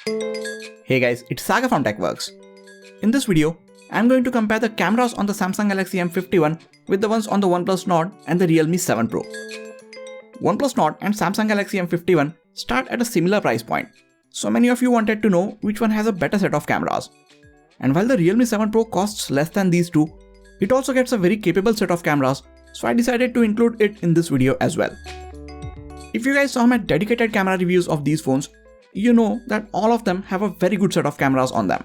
Hey guys, it's Saga from TechWorks. In this video, I'm going to compare the cameras on the Samsung Galaxy M51 with the ones on the OnePlus Nord and the Realme 7 Pro. OnePlus Nord and Samsung Galaxy M51 start at a similar price point, so many of you wanted to know which one has a better set of cameras. And while the Realme 7 Pro costs less than these two, it also gets a very capable set of cameras, so I decided to include it in this video as well. If you guys saw my dedicated camera reviews of these phones, you know that all of them have a very good set of cameras on them.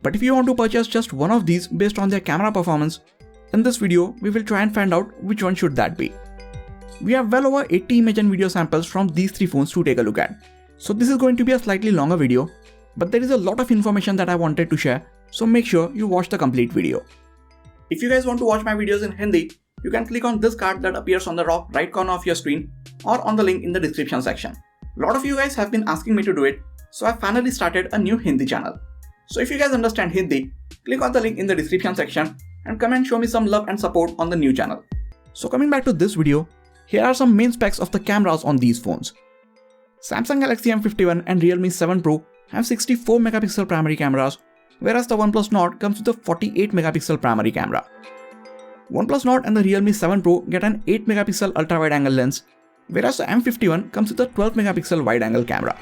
But if you want to purchase just one of these based on their camera performance, in this video we will try and find out which one should that be. We have well over 80 image and video samples from these three phones to take a look at. So this is going to be a slightly longer video, but there is a lot of information that I wanted to share, so make sure you watch the complete video. If you guys want to watch my videos in Hindi, you can click on this card that appears on the top right corner of your screen or on the link in the description section. A lot of you guys have been asking me to do it, so I finally started a new Hindi channel. So if you guys understand Hindi, click on the link in the description section and come and show me some love and support on the new channel. So coming back to this video, here are some main specs of the cameras on these phones. Samsung Galaxy M51 and Realme 7 Pro have 64 megapixel primary cameras, whereas the OnePlus Nord comes with a 48 megapixel primary camera. OnePlus Nord and the Realme 7 Pro get an 8 megapixel ultra-wide-angle lens, whereas the M51 comes with a 12 megapixel wide-angle camera.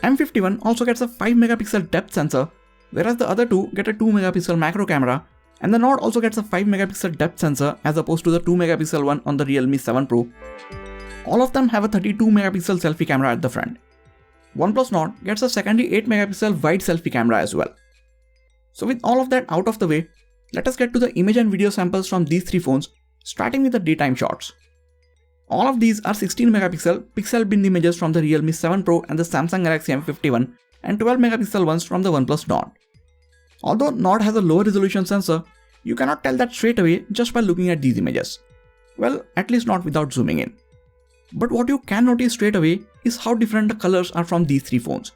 M51 also gets a 5 megapixel depth sensor, whereas the other two get a 2 megapixel macro camera, and the Nord also gets a 5 megapixel depth sensor as opposed to the 2 megapixel one on the Realme 7 Pro. All of them have a 32 megapixel selfie camera at the front. OnePlus Nord gets a secondary 8 megapixel wide selfie camera as well. So with all of that out of the way, let us get to the image and video samples from these three phones, starting with the daytime shots. All of these are 16 megapixel pixel bin images from the Realme 7 Pro and the Samsung Galaxy M51 and 12 megapixel ones from the OnePlus Nord. Although Nord has a lower resolution sensor, you cannot tell that straight away just by looking at these images. Well, at least not without zooming in. But what you can notice straight away is how different the colors are from these three phones.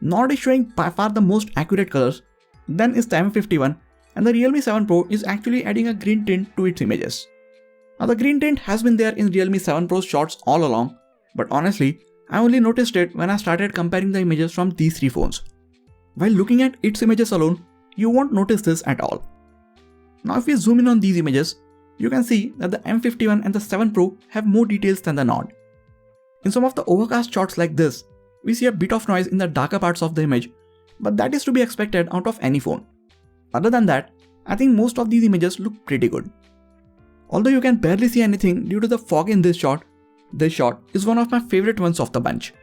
Nord is showing by far the most accurate colors, then is the M51, and the Realme 7 Pro is actually adding a green tint to its images. Now the green tint has been there in Realme 7 Pro's shots all along, but honestly, I only noticed it when I started comparing the images from these three phones. While looking at its images alone, you won't notice this at all. Now if we zoom in on these images, you can see that the M51 and the 7 Pro have more details than the Nord. In some of the overcast shots like this, we see a bit of noise in the darker parts of the image, but that is to be expected out of any phone. Other than that, I think most of these images look pretty good. Although you can barely see anything due to the fog in this shot is one of my favorite ones of the bunch.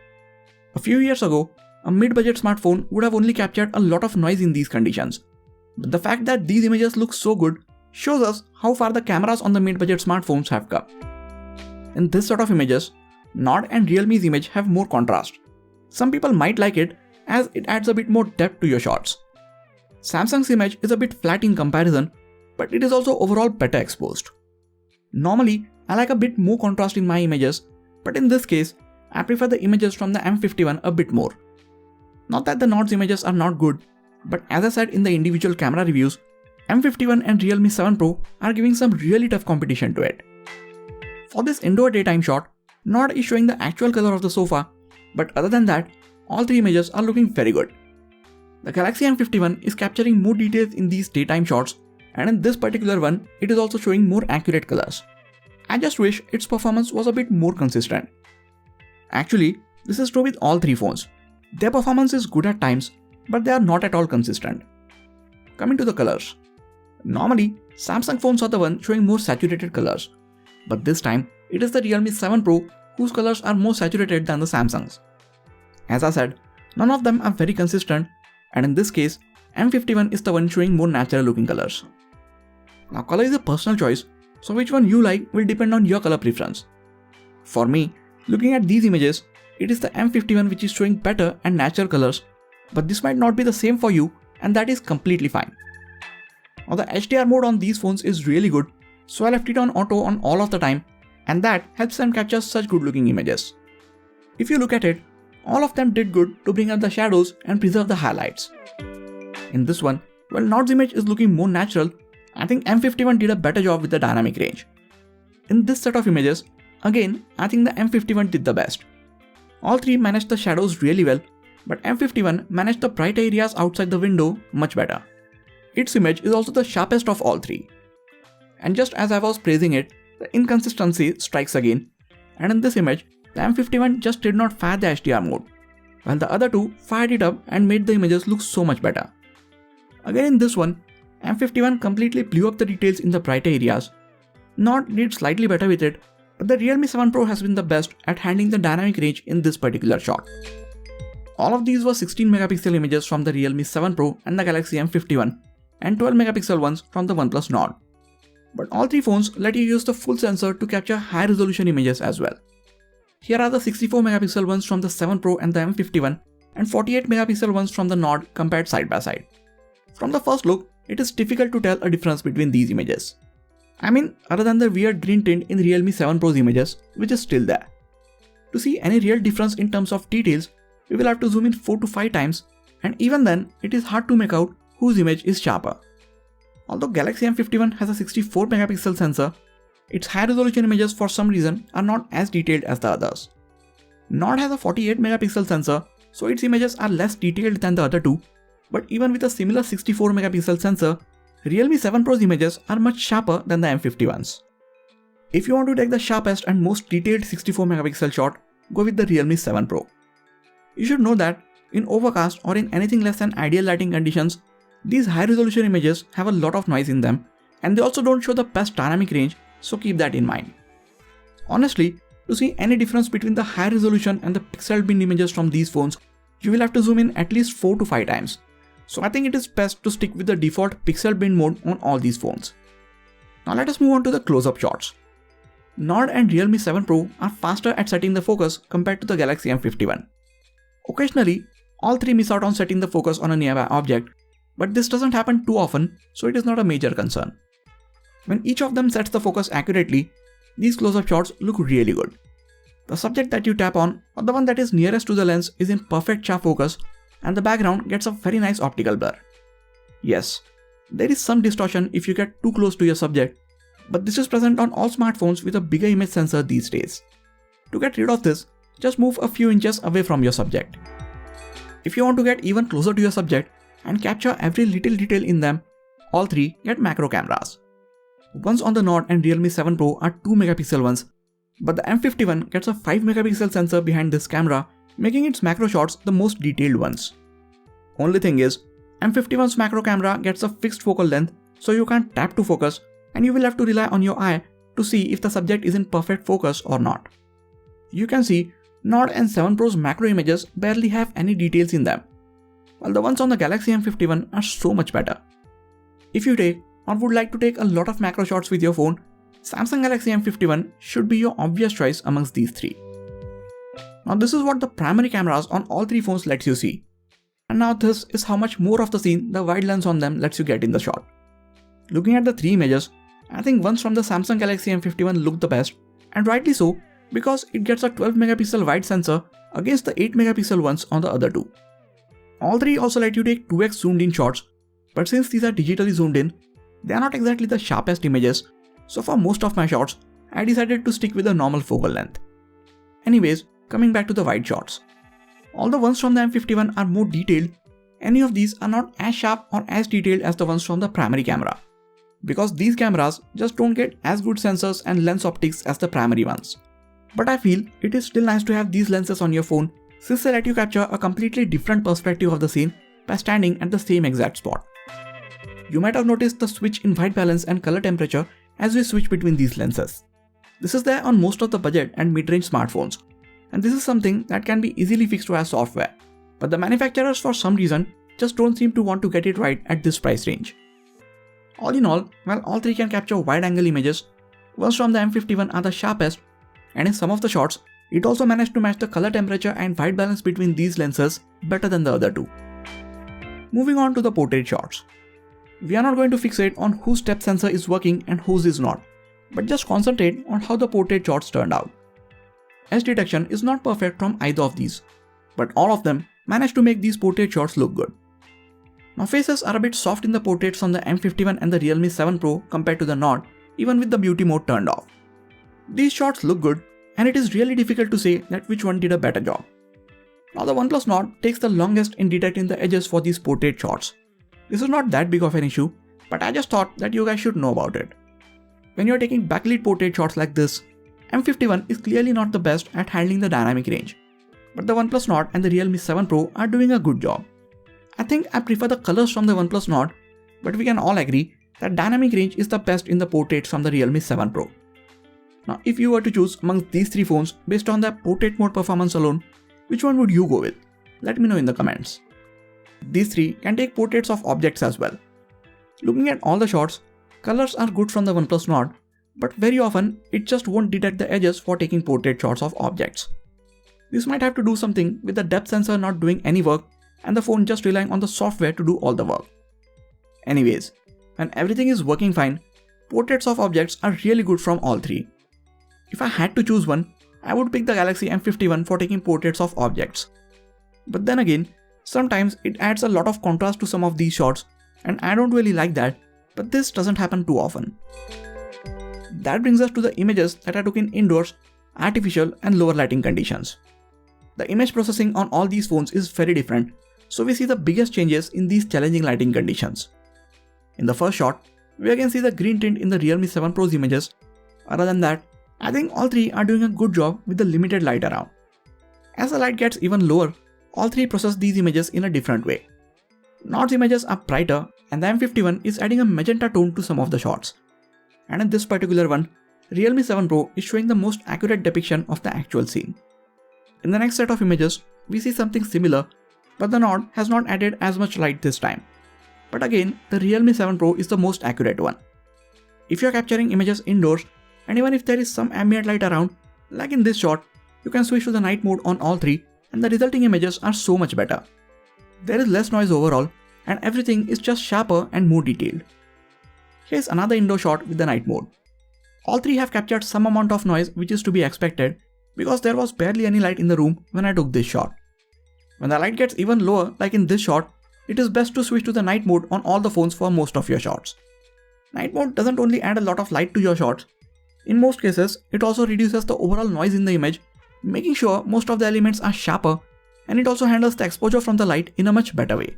A few years ago, a mid-budget smartphone would have only captured a lot of noise in these conditions. But the fact that these images look so good shows us how far the cameras on the mid-budget smartphones have come. In this sort of images, Nord and Realme's image have more contrast. Some people might like it as it adds a bit more depth to your shots. Samsung's image is a bit flat in comparison, but it is also overall better exposed. Normally, I like a bit more contrast in my images, but in this case, I prefer the images from the M51 a bit more. Not that the Nord's images are not good, but as I said in the individual camera reviews, M51 and Realme 7 Pro are giving some really tough competition to it. For this indoor daytime shot, Nord is showing the actual color of the sofa, but other than that, all three images are looking very good. The Galaxy M51 is capturing more details in these daytime shots, and in this particular one, it is also showing more accurate colors. I just wish its performance was a bit more consistent. Actually, this is true with all three phones. Their performance is good at times, but they are not at all consistent. Coming to the colors. Normally, Samsung phones are the one showing more saturated colors, but this time, it is the Realme 7 Pro whose colors are more saturated than the Samsung's. As I said, none of them are very consistent, and in this case, M51 is the one showing more natural looking colors. Now color is a personal choice, so which one you like will depend on your color preference. For me, looking at these images, it is the M51 which is showing better and natural colors, but this might not be the same for you, and that is completely fine. Now the HDR mode on these phones is really good, so I left it on auto on all of the time, and that helps them capture such good looking images. If you look at it, all of them did good to bring out the shadows and preserve the highlights. In this one, while Nord's image is looking more natural, I think M51 did a better job with the dynamic range. In this set of images, again, I think the M51 did the best. All three managed the shadows really well, but M51 managed the bright areas outside the window much better. Its image is also the sharpest of all three. And just as I was praising it, the inconsistency strikes again, and in this image, the M51 just did not fire the HDR mode, while the other two fired it up and made the images look so much better. Again in this one, M51 completely blew up the details in the brighter areas. Nord did slightly better with it, but the Realme 7 Pro has been the best at handling the dynamic range in this particular shot. All of these were 16 megapixel images from the Realme 7 Pro and the Galaxy M51, and 12 megapixel ones from the OnePlus Nord. But all three phones let you use the full sensor to capture high resolution images as well. Here are the 64 megapixel ones from the 7 Pro and the M51, and 48 megapixel ones from the Nord compared side by side. From the first look, it is difficult to tell a difference between these images. I mean, other than the weird green tint in Realme 7 Pro's images, which is still there. To see any real difference in terms of details, we will have to zoom in 4 to 5 times, and even then, it is hard to make out whose image is sharper. Although Galaxy M51 has a 64 megapixel sensor, its high resolution images for some reason are not as detailed as the others. Nord has a 48 megapixel sensor, so its images are less detailed than the other two, but even with a similar 64 megapixel sensor, Realme 7 Pro's images are much sharper than the M51's. If you want to take the sharpest and most detailed 64 megapixel shot, go with the Realme 7 Pro. You should know that in overcast or in anything less than ideal lighting conditions, these high resolution images have a lot of noise in them, and they also don't show the best dynamic range, so keep that in mind. Honestly, to see any difference between the high resolution and the pixel binned images from these phones, you will have to zoom in at least 4 to 5 times. So I think it is best to stick with the default pixel bin mode on all these phones. Now let us move on to the close-up shots. Nord and Realme 7 Pro are faster at setting the focus compared to the Galaxy M51. Occasionally, all three miss out on setting the focus on a nearby object, but this doesn't happen too often, so it is not a major concern. When each of them sets the focus accurately, these close-up shots look really good. The subject that you tap on, or the one that is nearest to the lens, is in perfect sharp focus, and the background gets a very nice optical blur. Yes, there is some distortion if you get too close to your subject, but this is present on all smartphones with a bigger image sensor these days. To get rid of this, just move a few inches away from your subject. If you want to get even closer to your subject and capture every little detail in them, all three get macro cameras. Ones on the Nord and Realme 7 Pro are 2 megapixel ones, but the M51 gets a 5 megapixel sensor behind this camera, making its macro shots the most detailed ones. Only thing is, M51's macro camera gets a fixed focal length, so you can't tap to focus, and you will have to rely on your eye to see if the subject is in perfect focus or not. You can see Nord and 7 Pro's macro images barely have any details in them, while the ones on the Galaxy M51 are so much better. If you take or would like to take a lot of macro shots with your phone, Samsung Galaxy M51 should be your obvious choice amongst these three. Now this is what the primary cameras on all three phones lets you see. And now this is how much more of the scene the wide lens on them lets you get in the shot. Looking at the three images, I think ones from the Samsung Galaxy M51 look the best, and rightly so, because it gets a 12 megapixel wide sensor against the 8 megapixel ones on the other two. All three also let you take 2x zoomed in shots, but since these are digitally zoomed in, they are not exactly the sharpest images, so for most of my shots, I decided to stick with a normal focal length. Anyways, coming back to the wide shots. All the ones from the M51 are more detailed, any of these are not as sharp or as detailed as the ones from the primary camera, because these cameras just don't get as good sensors and lens optics as the primary ones. But I feel it is still nice to have these lenses on your phone, since they let you capture a completely different perspective of the scene by standing at the same exact spot. You might have noticed the switch in white balance and color temperature as we switch between these lenses. This is there on most of the budget and mid-range smartphones, and this is something that can be easily fixed via software, but the manufacturers for some reason just don't seem to want to get it right at this price range. All in all, while all three can capture wide-angle images, ones from the M51 are the sharpest, and in some of the shots, it also managed to match the color temperature and white balance between these lenses better than the other two. Moving on to the portrait shots. We are not going to fixate on whose depth sensor is working and whose is not, but just concentrate on how the portrait shots turned out. Edge detection is not perfect from either of these, but all of them managed to make these portrait shots look good. Now faces are a bit soft in the portraits on the M51 and the Realme 7 Pro compared to the Nord, even with the beauty mode turned off. These shots look good, and it is really difficult to say that which one did a better job. Now the OnePlus Nord takes the longest in detecting the edges for these portrait shots. This is not that big of an issue, but I just thought that you guys should know about it. When you are taking backlit portrait shots like this, M51 is clearly not the best at handling the dynamic range. But the OnePlus Nord and the Realme 7 Pro are doing a good job. I think I prefer the colors from the OnePlus Nord, but we can all agree that dynamic range is the best in the portraits from the Realme 7 Pro. Now if you were to choose amongst these three phones based on their portrait mode performance alone, which one would you go with? Let me know in the comments. These three can take portraits of objects as well. Looking at all the shots, colors are good from the OnePlus Nord, but very often it just won't detect the edges for taking portrait shots of objects. This might have to do something with the depth sensor not doing any work and the phone just relying on the software to do all the work. Anyways, when everything is working fine, portraits of objects are really good from all three. If I had to choose one, I would pick the Galaxy M51 for taking portraits of objects. But then again, sometimes it adds a lot of contrast to some of these shots, and I don't really like that, but this doesn't happen too often. That brings us to the images that I took in indoors, artificial and lower lighting conditions. The image processing on all these phones is very different, so we see the biggest changes in these challenging lighting conditions. In the first shot, we again see the green tint in the Realme 7 Pro's images. Other than that, I think all three are doing a good job with the limited light around. As the light gets even lower, all three process these images in a different way. Nord's images are brighter and the M51 is adding a magenta tone to some of the shots. And in this particular one, Realme 7 Pro is showing the most accurate depiction of the actual scene. In the next set of images, we see something similar, but the Nord has not added as much light this time. But again, the Realme 7 Pro is the most accurate one. If you are capturing images indoors, and even if there is some ambient light around, like in this shot, you can switch to the night mode on all three and the resulting images are so much better. There is less noise overall and everything is just sharper and more detailed. Here's another indoor shot with the night mode. All three have captured some amount of noise which is to be expected because there was barely any light in the room when I took this shot. When the light gets even lower like in this shot, it is best to switch to the night mode on all the phones for most of your shots. Night mode doesn't only add a lot of light to your shots, in most cases it also reduces the overall noise in the image, making sure most of the elements are sharper, and it also handles the exposure from the light in a much better way.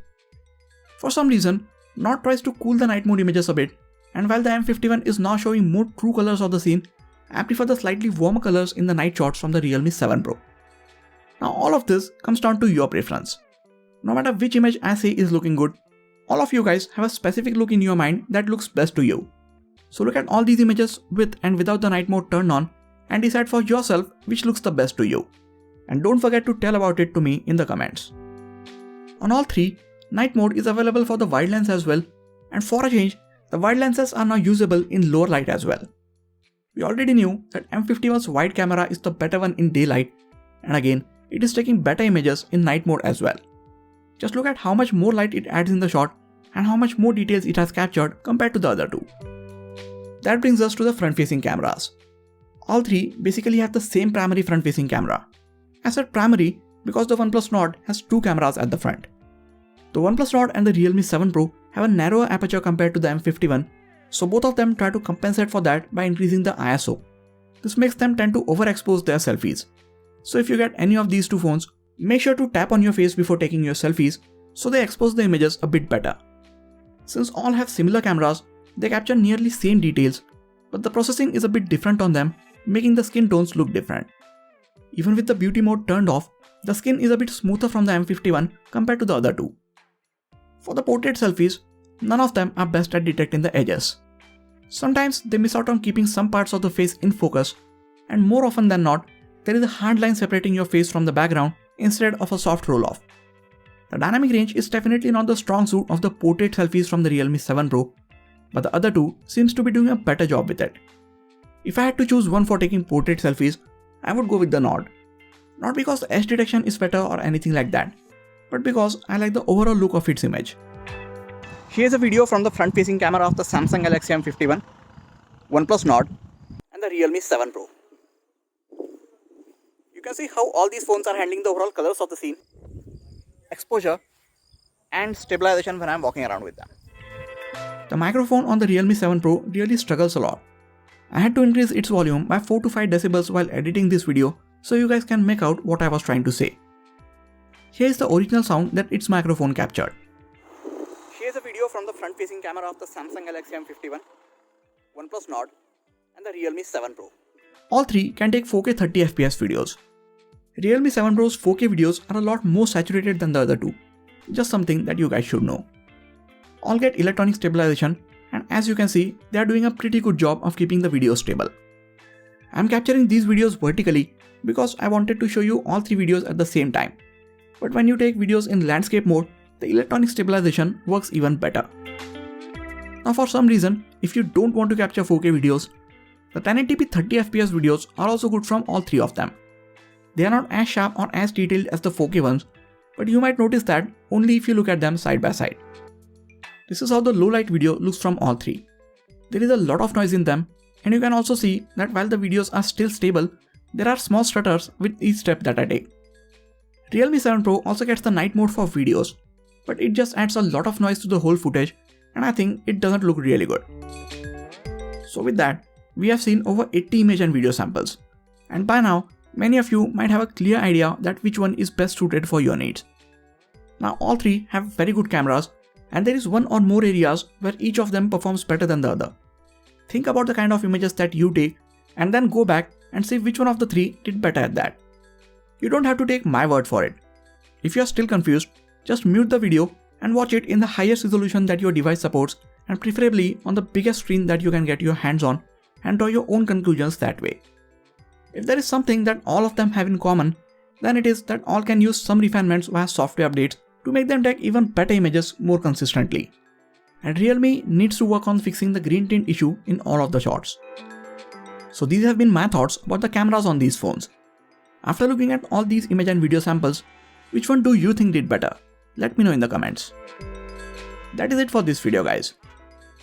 For some reason, Nord tries to cool the night mode images a bit, and while the M51 is now showing more true colors of the scene, I prefer the slightly warmer colors in the night shots from the Realme 7 Pro. Now all of this comes down to your preference. No matter which image I say is looking good, all of you guys have a specific look in your mind that looks best to you. So look at all these images with and without the night mode turned on and decide for yourself which looks the best to you. And don't forget to tell about it to me in the comments. On all three, night mode is available for the wide lens as well, and for a change, the wide lenses are now usable in lower light as well. We already knew that M51's wide camera is the better one in daylight, and again, it is taking better images in night mode as well. Just look at how much more light it adds in the shot and how much more details it has captured compared to the other two. That brings us to the front-facing cameras. All three basically have the same primary front-facing camera. I said primary because the OnePlus Nord has two cameras at the front. The OnePlus Nord and the Realme 7 Pro have a narrower aperture compared to the M51, so both of them try to compensate for that by increasing the ISO. This makes them tend to overexpose their selfies. So if you get any of these two phones, make sure to tap on your face before taking your selfies so they expose the images a bit better. Since all have similar cameras, they capture nearly same details, but the processing is a bit different on them, making the skin tones look different. Even with the beauty mode turned off, the skin is a bit smoother from the M51 compared to the other two. For the portrait selfies, none of them are best at detecting the edges. Sometimes they miss out on keeping some parts of the face in focus, and more often than not, there is a hard line separating your face from the background instead of a soft roll-off. The dynamic range is definitely not the strong suit of the portrait selfies from the Realme 7 Pro, but the other two seems to be doing a better job with it. If I had to choose one for taking portrait selfies, I would go with the Nord. Not because the edge detection is better or anything like that, but because I like the overall look of its image. Here's a video from the front-facing camera of the Samsung Galaxy M51, OnePlus Nord, and the Realme 7 Pro. You can see how all these phones are handling the overall colors of the scene, exposure, and stabilization when I'm walking around with them. The microphone on the Realme 7 Pro really struggles a lot. I had to increase its volume by 4 to 5 decibels while editing this video so you guys can make out what I was trying to say. here is the original sound that its microphone captured. Here is a video from the front-facing camera of the Samsung Galaxy M51, OnePlus Nord, and the Realme 7 Pro. All three can take 4K 30fps videos. Realme 7 Pro's 4K videos are a lot more saturated than the other two, just something that you guys should know. All get electronic stabilization, and as you can see, they are doing a pretty good job of keeping the video stable. I am capturing these videos vertically because I wanted to show you all three videos at the same time. But when you take videos in landscape mode, the electronic stabilization works even better. Now for some reason, if you don't want to capture 4K videos, the 1080p 30fps videos are also good from all three of them. They are not as sharp or as detailed as the 4K ones, but you might notice that only if you look at them side by side. This is how the low light video looks from all three. There is a lot of noise in them, and you can also see that while the videos are still stable, there are small stutters with each step that I take. Realme 7 Pro also gets the night mode for videos, but it just adds a lot of noise to the whole footage, and I think it doesn't look really good. So with that, we have seen over 80 image and video samples, and by now, many of you might have a clear idea that which one is best suited for your needs. Now all three have very good cameras, and there is one or more areas where each of them performs better than the other. Think about the kind of images that you take and then go back and see which one of the three did better at that. You don't have to take my word for it. If you are still confused, just mute the video and watch it in the highest resolution that your device supports, and preferably on the biggest screen that you can get your hands on, and draw your own conclusions that way. If there is something that all of them have in common, then it is that all can use some refinements via software updates to make them take even better images more consistently. And Realme needs to work on fixing the green tint issue in all of the shots. So these have been my thoughts about the cameras on these phones. After looking at all these image and video samples, which one do you think did better? Let me know in the comments. That is it for this video guys.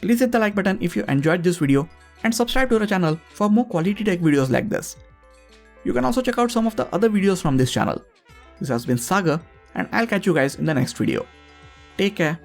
Please hit the like button if you enjoyed this video and subscribe to our channel for more quality tech videos like this. You can also check out some of the other videos from this channel. This has been Sagar, and I'll catch you guys in the next video. Take care.